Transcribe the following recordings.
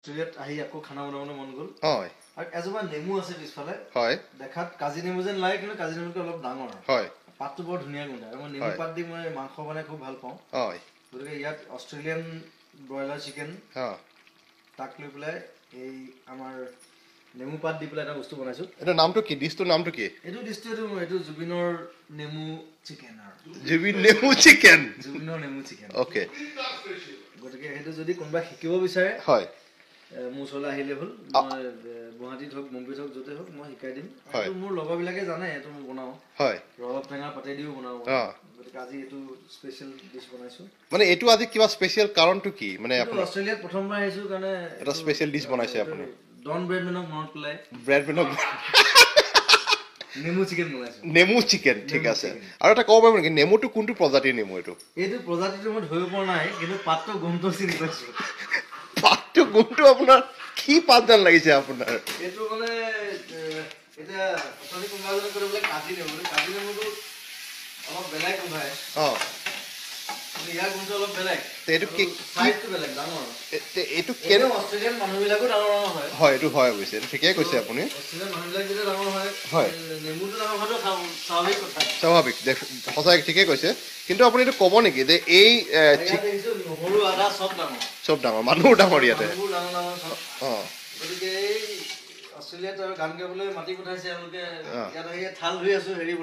অষ্ট্ৰেলিয়াত আহি আকৌ খানা বনাবলৈ মন গ'ল হয় আৰু এজোপা নেমু আছে পিছফালে হয় দেখাত কাজি নেমু যেন লাগে কিন্তু কাজি নেমুতকৈ অলপ ডাঙৰ হয় পাতটো বৰ ধুনীয়া গোন্ধায় আৰু মই নেমু পাত দি মই মাংস বনাই খুব ভাল পাওঁ হয় গতিকে ইয়াত অষ্ট্ৰেলিয়ান ব্ৰইলাৰ চিকেন হ্যাঁ তাক লৈ পেলাই এই আমাৰ নেমু পাত দি পেলাই এটা বস্তু বনাইছোঁ এটা নামটো কি ডিশটোৰ নামটো কি এইটো ডিছটো এইটো জুবিনৰ নেমু চিকেন আৰু জুবিন নেমু চিকেন জুবিনৰ নেমু চিকেন ওকে গতিকে সেইটো যদি কোনোবা শিকিব বিচাৰে হয় মোৰ ওচৰলৈ আহিলে হ'ল মই গুৱাহাটীত হওক মুম্বাইত হওক য'তে হওক মই শিকাই দিম এইটো মোৰ লগৰবিলাকে জানে এইটো মই বনাওঁ হয় ৰবাব টেঙা পাতে দিও বনাওঁ গতিকে আজি এইটো স্পেচিয়েল ডিছ বনাইছোঁ মানে এইটো আজি কিবা স্পেচিয়েল কাৰণটো কি মানে আপুনি অষ্ট্ৰেলিয়াত প্ৰথমবাৰ আহিছোঁ কাৰণে এটা স্পেচিয়েল ডিছ বনাইছে আপুনি ডন ব্ৰেডমেনক মনত পেলাই ব্ৰেডমেনক নেমু চিকেন বনাইছোঁ নেমু চিকেন ঠিক আছে আৰু এটা ক'ব পাৰিব নেকি নেমুটো কোনটো প্ৰজাতিৰ নেমু এইটো এইটো প্ৰজাতিটো মই ধৰিব পৰা নাই কিন্তু পাতটো গোন্ধটো চিনি পাইছোঁ পাতটো গোন্ধটো আপোনাৰ কি পাত যেন লাগিছে আপোনাৰ এইটো মানে এতিয়া আপুনি কোনোবা এজনে কৈ বোলে কাজি নেমুটো অলপ বেলেগ গোন্ধায় ইয়াৰ গোন্ধটো অলপ বেলেগ এইটো কি চাইজটো বেলেগ ডাঙৰ এইটো কেনে অষ্ট্ৰেলিয়ান মানুহবিলাকো ডাঙৰ ডাঙৰ হয় হয় এইটো হয় অৱশ্যে এইটো ঠিকেই কৈছে আপুনি অষ্ট্ৰেলিয়ান মানুহবিলাক যেতিয়া ডাঙৰ হয় হয় নেমুটো ডাঙৰ হোৱাটো স্বাভাৱিক কথা স্বাভাৱিক সঁচাই ঠিকেই কৈছে কিন্তু আপুনি এইটো ক'ব নেকি যে এই নহৰু আদা চব ডাঙৰ চব ডাঙৰ মানুহো ডাঙৰ ইয়াতে অঁ গতিকে এই অষ্ট্ৰেলিয়াত আৰু গান গাবলৈ মাতি পঠাইছে এওঁলোকে ইয়াত আহি থাল ধুই আছো হেৰি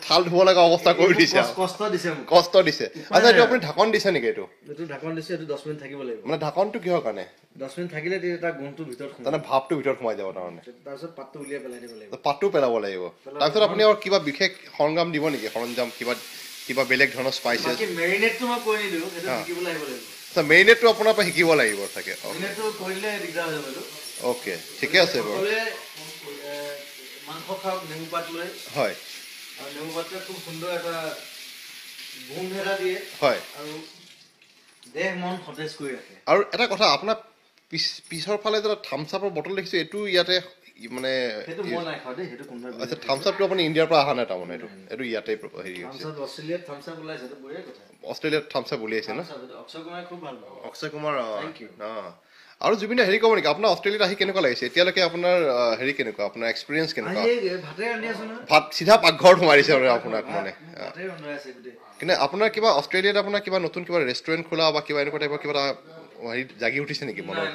থাল ধুব লগা অৱস্থা কৰি দিছে কষ্ট দিছে কষ্ট দিছে আচ্ছা এইটো আপুনি ঢাকন দিছে নেকি এইটো ঢাকন দিছে এইটো 10 মিনিট থাকিব লাগিব মানে ঢাকনটো কিহৰ কাৰণে 10 মিনিট থাকিলে তাৰ গুণটো ভিতৰত সোমায় মানে ভাপটো ভিতৰত সোমাই যাব তাৰমানে তাৰপিছত পাতটো উলিয়াই পেলাই দিব লাগিব পাতটো পেলাব লাগিব তাৰপিছত আপুনি আৰু কিবা বিশেষ সৰঞ্জাম দিব নেকি সৰঞ্জাম কিবা বেলেগ ধৰণৰ স্পাইচেছ বাকি মেৰিনেটটো মই কৈ নিদিওঁ সেইটো শিকিবলৈ আহিব লাগিব আচ্ছা মেৰিনেটটো আপোনাৰ পৰা শিকিব লাগিব চাগে মেৰিনেটটো কৰিলে দিগদাৰ হৈ যাব অ'কে ঠিকে আছে বাৰু মাংস খাওক নেমু পাত লৈ হয় আৰু নেমু পাতটোৱে খুব সুন্দৰ এটা গোন্ধ এটা দিয়ে হয় আৰু দেহ মন সতেজ কৰি ৰাখে আৰু এটা কথা আপোনাৰ পিছৰ ফালে যে থামছ আপৰ বটল দেখিছোঁ এইটো ইয়াতে মানে সেইটো মই নাই খোৱা দেই সেইটো কোনোবাই আচ্ছা থামছ আপটো আপুনি ইণ্ডিয়াৰ পৰা অহা নাই তাৰমানে এইটো ইয়াতে হেৰি হৈছে অষ্ট্ৰেলিয়াত থামছ আপ ওলাইছে সেইটো বঢ়িয়া কথা অষ্ট্ৰেলিয়াত থামছ আপ উলিয়াইছে ন অক্ষয় কুমাৰে খুব ভাল পাব অক্ষয় কুমাৰ আৰু জুবিনে হেৰি ক'ব নেকি আপোনাৰ অষ্ট্ৰেলিয়াত আহি কেনেকুৱা লাগিছে এতিয়ালৈকে আপোনাৰ হেৰি কেনেকুৱা আপোনাৰ এক্সপিৰিয়েঞ্চ কেনেকুৱা ভাত চিধা পাকঘৰত সোমাই দিছে আপোনাক মানে কিন্তু আপোনাৰ কিবা অষ্ট্ৰেলিয়াত আপোনাৰ কিবা নতুন কিবা ৰেষ্টুৰেণ্ট খোলা বা কিবা এনেকুৱা টাইপৰ কিবা হেৰি জাগি উঠিছে নেকি মনৰ